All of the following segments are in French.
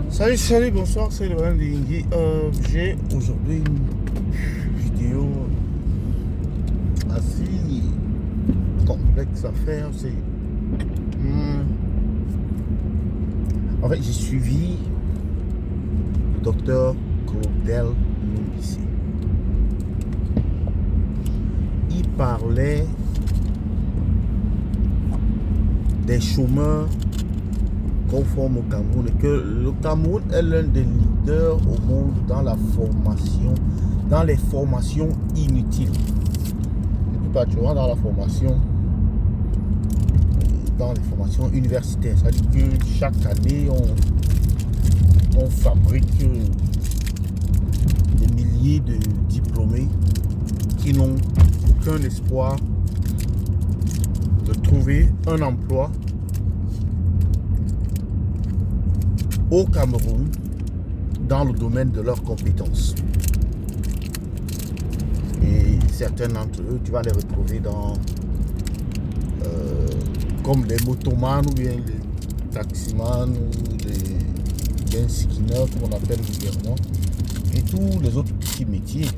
Salut, salut, bonsoir, c'est le Van Yingi. J'ai aujourd'hui une vidéo assez complexe à faire. En fait, j'ai suivi le docteur Claudel Numbici. Il parlait des chômeurs qu'on forme au Cameroun et que le Cameroun est l'un des leaders au monde dans la formation, dans les formations inutiles. Et plus particulièrement dans la formation, dans les formations universitaires. C'est-à-dire que chaque année, on fabrique des milliers de diplômés qui n'ont aucun espoir de trouver un emploi au Cameroun dans le domaine de leurs compétences. Et certains d'entre eux, tu vas les retrouver dans comme les motomans ou bien les taximans ou les bensikineurs comme on appelle vulgairement et tous les autres petits métiers.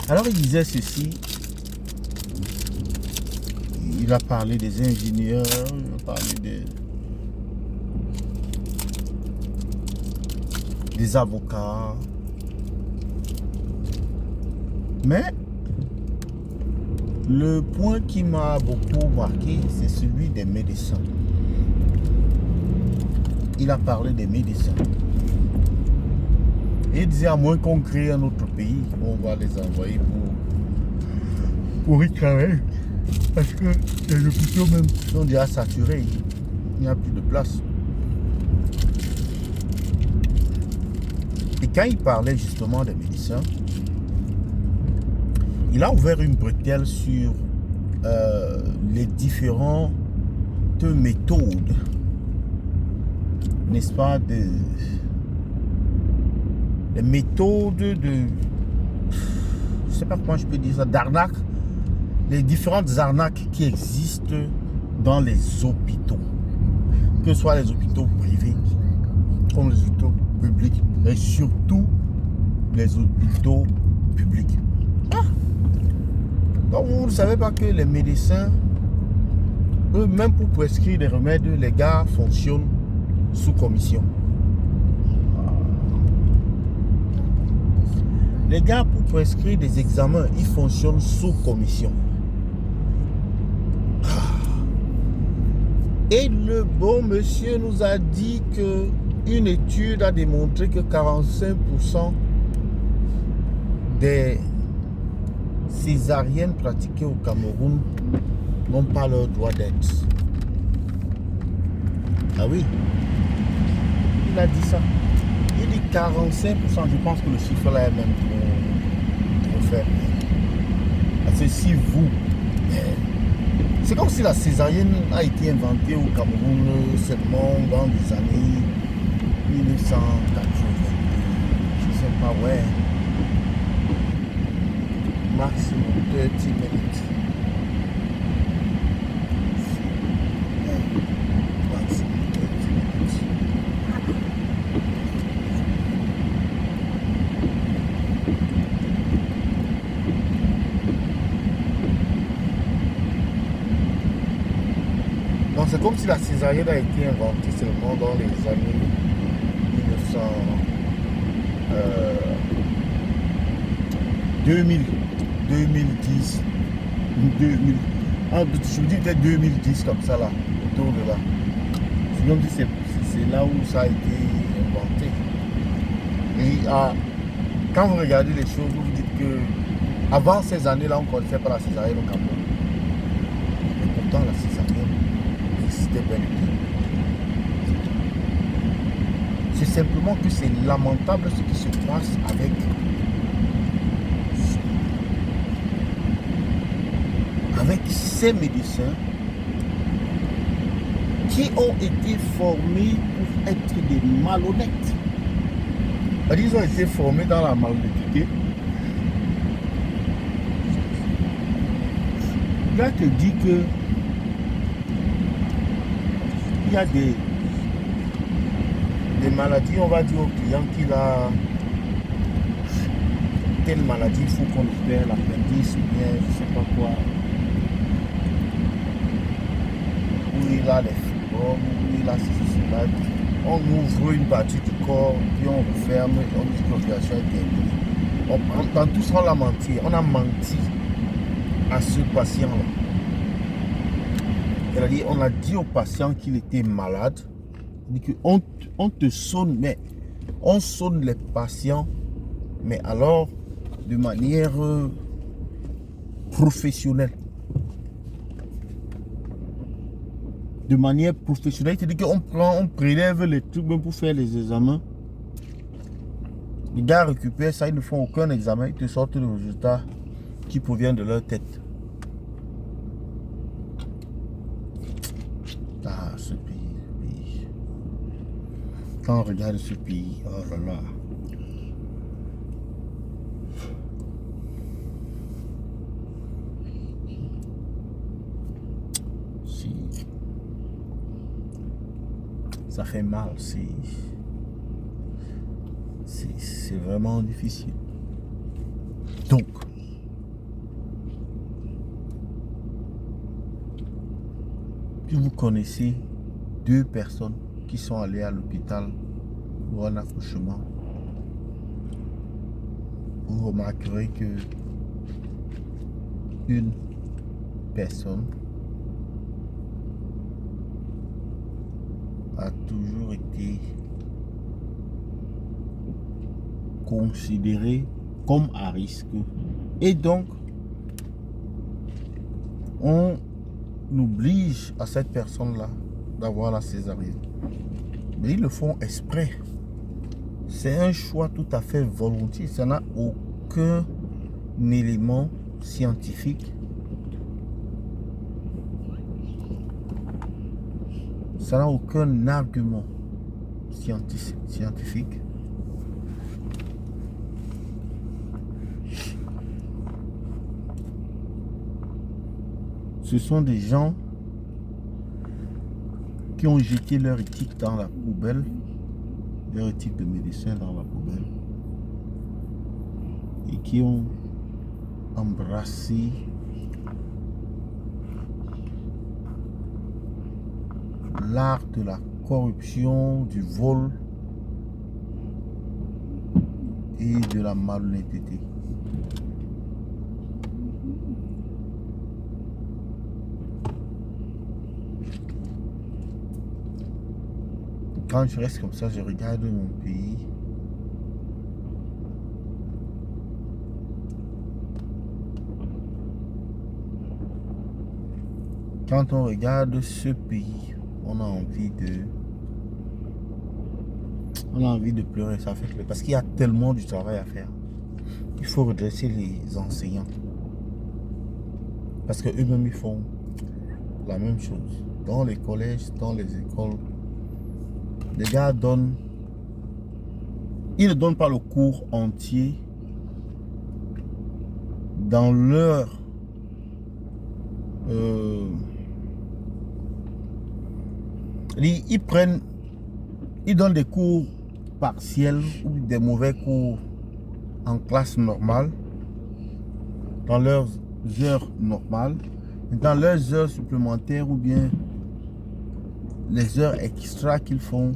Alors il disait ceci, il a parlé des ingénieurs, il a parlé des avocats, mais le point qui m'a beaucoup marqué, c'est celui des médecins. Il a parlé des médecins. Et il disait à moins qu'on crée un autre pays, on va les envoyer pour y travailler. Parce que les hôpitaux même sont déjà saturés. Il n'y a plus de place. Et quand il parlait justement des médecins, il a ouvert une bretelle sur les différentes méthodes, n'est-ce pas, les méthodes de, je ne sais pas comment je peux dire ça, d'arnaque, les différentes arnaques qui existent dans les hôpitaux, que ce soit les hôpitaux privés comme les hôpitaux publics, et surtout les hôpitaux publics. Donc vous ne savez pas que les médecins, eux-mêmes pour prescrire des remèdes, les gars fonctionnent sous commission. Les gars pour prescrire des examens, ils fonctionnent sous commission. Et le bon monsieur nous a dit que une étude a démontré que 45% des césariennes pratiquées au Cameroun n'ont pas leur droit d'être. Ah oui, il a dit ça. Il dit 45%, je pense que le chiffre là est même trop faible. Parce que si vous... C'est comme si la césarienne a été inventée au Cameroun seulement dans les années 1980. Je ne sais pas, ouais. Maximum 30 minutes. Maximum 30 minutes. Donc c'est comme si la césarienne a été inventée seulement dans les années 1900, 2000. 2010, 2000, je vous dis peut-être 2010 comme ça là, autour de là. C'est comme si c'est là où ça a été inventé. Et quand vous regardez les choses, vous vous dites que avant ces années-là, on ne connaissait pas la césarienne au Cameroun. Mais pourtant la césarienne existait bel et bien. C'est simplement que c'est lamentable ce qui se passe avec ces médecins qui ont été formés pour être des malhonnêtes. Ils ont été formés dans la malhonnêteté. Le gars te dit que il y a des des maladies, on va dire au client qu'il a telle maladie, il faut qu'on opère l'appendice ou bien je sais pas quoi, où il a les fibromes, où il a ceci, cela. On ouvre une partie du corps, puis on referme, on dit que l'opération est terminée. Dans tout ça, on l'a menti. On a menti à ce patient-là. C'est-à-dire, on a dit au patient qu'il était malade. On te sonne, mais on sonne les patients, mais alors de manière professionnelle. De manière professionnelle, c'est-à-dire on prélève les trucs même pour faire les examens. Les gars récupèrent ça, ils ne font aucun examen, ils te sortent le résultat qui provient de leur tête. Ah, ce pays. Quand on regarde ce pays, oh là là. Ça fait mal, c'est vraiment difficile. Donc, si vous connaissez 2 personnes qui sont allées à l'hôpital pour un accouchement, vous remarquerez que une personne a toujours été considérée comme à risque. Et donc, on oblige à cette personne-là d'avoir la césarienne. Mais ils le font exprès. C'est un choix tout à fait volontiers. Ça n'a aucun élément scientifique. Ça n'a aucun argument scientifique. Ce sont des gens qui ont jeté leur éthique dans la poubelle, leur éthique de médecin dans la poubelle, et qui ont embrassé l'art de la corruption, du vol et de la malhonnêteté. Quand je reste comme ça, je regarde mon pays. Quand on regarde ce pays, on a envie de pleurer, ça fait parce qu'il y a tellement du travail à faire. Il faut redresser les enseignants. Parce que eux-mêmes, ils font la même chose. Dans les collèges, dans les écoles, les gars ils ne donnent pas le cours entier dans leur ils donnent des cours partiels ou des mauvais cours en classe normale, dans leurs heures normales, dans leurs heures supplémentaires ou bien les heures extra qu'ils font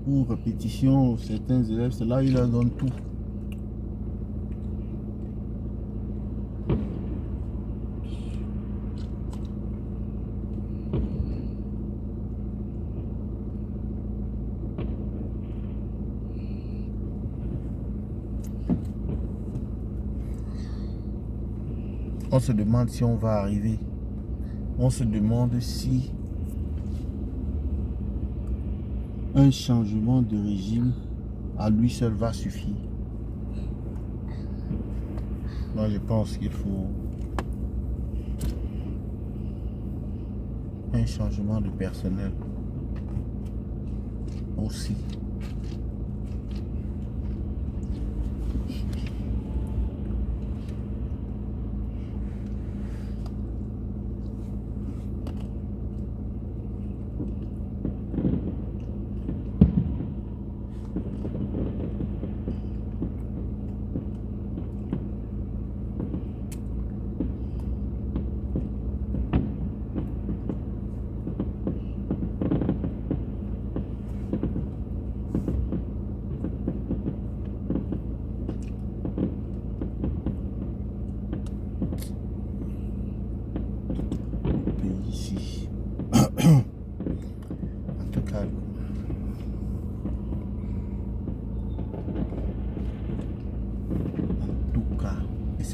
pour répétition, certains élèves, c'est là ils leur donnent tout. On se demande si on va arriver. On se demande si un changement de régime à lui seul va suffire. Moi, je pense qu'il faut un changement de personnel aussi.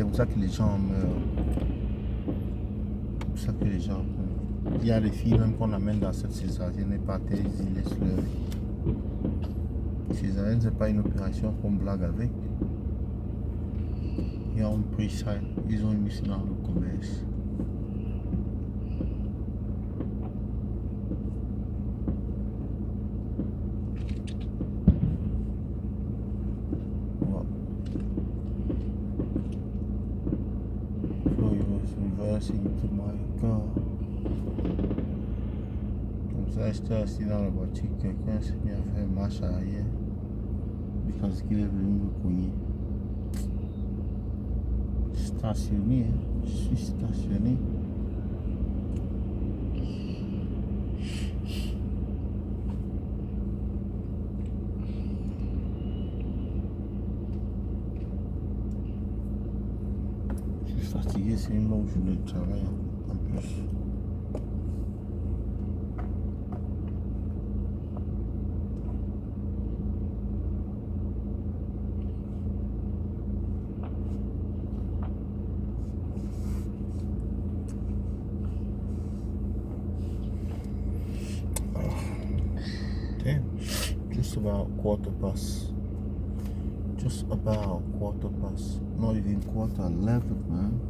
c'est pour ça que les gens meurent. C'est pour ça que les gens meurent. Il y a des filles même qu'on amène dans cette césarienne et par terre, ils laissent leur vie. Césarienne, c'est pas une opération qu'on blague avec. Ils ont pris ça, ils ont mis ça dans le commerce. Into my car. Comme ça, j'étais assis dans la voiture, quelqu'un s'est mis à faire marche arrière parce qu'il est venu me cogner. Stationné, hein? Je suis stationné. Fatigué, c'est une longue journée de travail en plus. Damn, just about quarter past. Just about quarter past. Not even quarter, 11, man.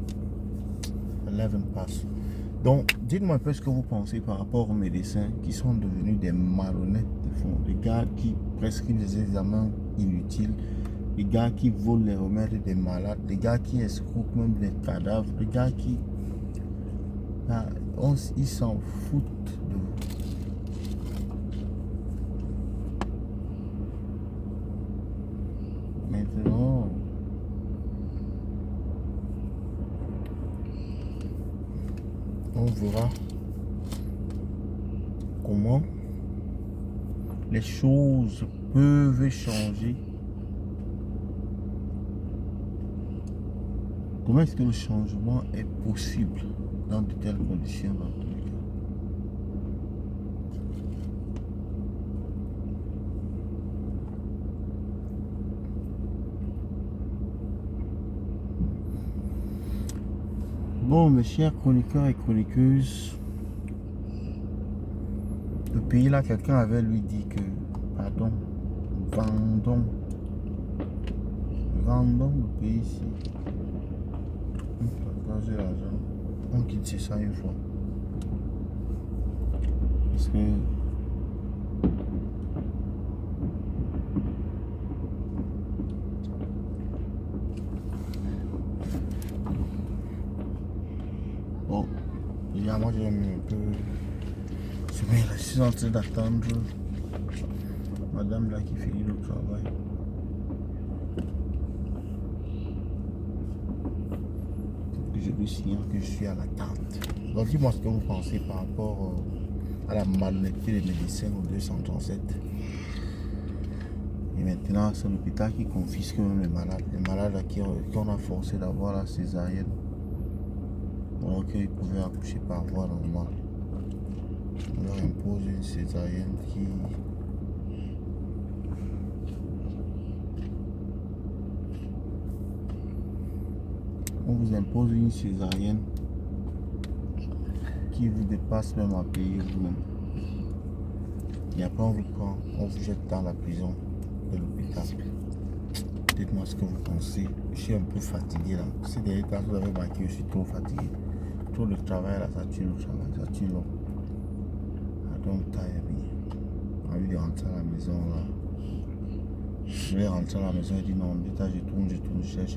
11 past. Donc, dites-moi un peu ce que vous pensez par rapport aux médecins qui sont devenus des malhonnêtes de fond. Des gars qui prescrivent des examens inutiles. Des gars qui volent les remèdes des malades. Des gars qui escroquent même les cadavres. Des gars qui... ils s'en foutent de vous. Maintenant, on verra comment les choses peuvent changer. Comment est-ce que le changement est possible dans de telles conditions dans tous les cas? Bon, mes chers chroniqueurs et chroniqueuses, le pays là, quelqu'un avait lui dit que, pardon, vendons le pays ici. On partage l'argent, on quitte ça une fois. Parce que bon, évidemment, j'ai mis un peu. C'est bien, là, je suis en train d'attendre madame là qui finit le travail. Pour que je lui signale que je suis à l'attente. Donc, dis-moi ce que vous pensez par rapport à la malhonnêteté des médecins au 237. Et maintenant, c'est l'hôpital qui confisque même les malades à qui on a forcé d'avoir la césarienne. Alors qu'ils pouvaient accoucher par voie normale. On leur impose une césarienne qui... On vous impose une césarienne qui vous dépasse même à payer vous-même. Et après on vous prend, on vous jette dans la prison de l'hôpital. Dites-moi ce que vous pensez. Je suis un peu fatigué là. Ces derniers temps, vous avez remarqué, je suis trop fatigué. Trop de travail là, ça tue le travail, ça tue l'homme. I don't tire me. J'ai envie de rentrer à la maison là. Je vais rentrer à la maison et dire non, je tourne, je cherche.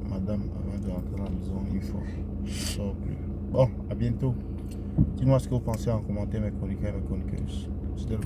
Madame, avant de rentrer à la maison, il faut. Je sors plus. Bon, à bientôt. Dis-moi ce que vous pensez en commentaire, mes chroniqueurs et mes chroniqueuses. C'était le